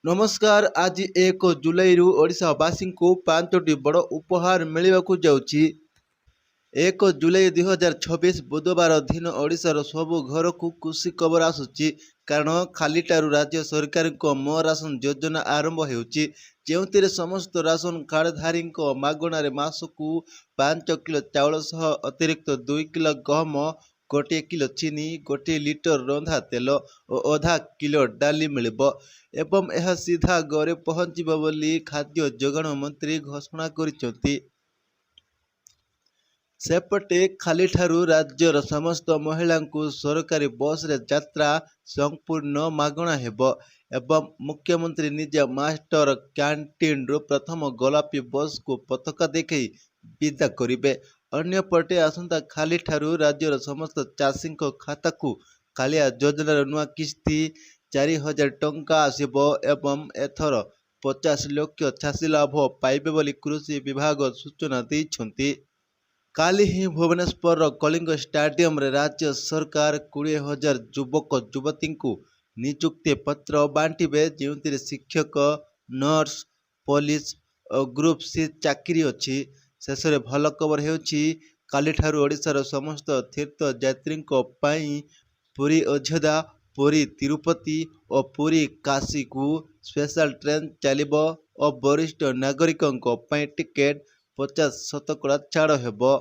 नमस्कार। आज 1 जुलाई रु ओडिशावासी को 5टी बड़ उपहार मिलवाकू जाउछि। 1 जुलाई 2026 बुधवार दिन ओडिशार सबु घर को खुशी खबर आसुछि। कारण खालीटारू राज्य सरकार मो राशन योजना आरंभ होउछि, जेउथिरे समस्त राशन कार्डधारी मागणारे मासकू 5 किलो चाउल सह अतिरिक्त 2 किलो गहम, 1 किलो चीनी, 1 लिटर रंधा तेल और आधा किलो डाली मिलिबो एवं यह सीधा घरे पहुंचीबो बोली खाद्य जोगाण मंत्री घोषणा करिसेंति। सेपटे खालीठारू राज्यर समस्त महिला सरकारी बस रे यात्रा संपूर्ण मागणा हेबो एवं मुख्यमंत्री निजे मास्टर कैंटीन रु प्रथम गोलापी बस को पताका देखै विदा करिवे। अन्यपटे आसंता खालीठारू राज्यर समस्त चाषी खाता को कालिया योजनार नुआ किस्ती 4000 टंका आसिबो एवं एथर 50 लाख चाषी लाभ पाइबे बोली कृषि विभाग सूचना दैछंती। काली ही भुवनेश्वर कलिंग स्टाडियम रे राज्य सरकार 20,000 युवक युवती को नियुक्ति पत्र बांटिबे, जेउथिरे शिक्षक, नर्स, पुलिस और ग्रुप सी चाकरी अछि। शेष रे भल खबर हेउछि, कालीठारू ओडिशार समस्त तीर्थ यात्री पई पुरी अयोध्या, पुरी तिरुपति और पुरी काशी को स्पेशल ट्रेन चलिबो और वरिष्ठ नागरिकों पई टिकेट 50% छाड़ हेबो।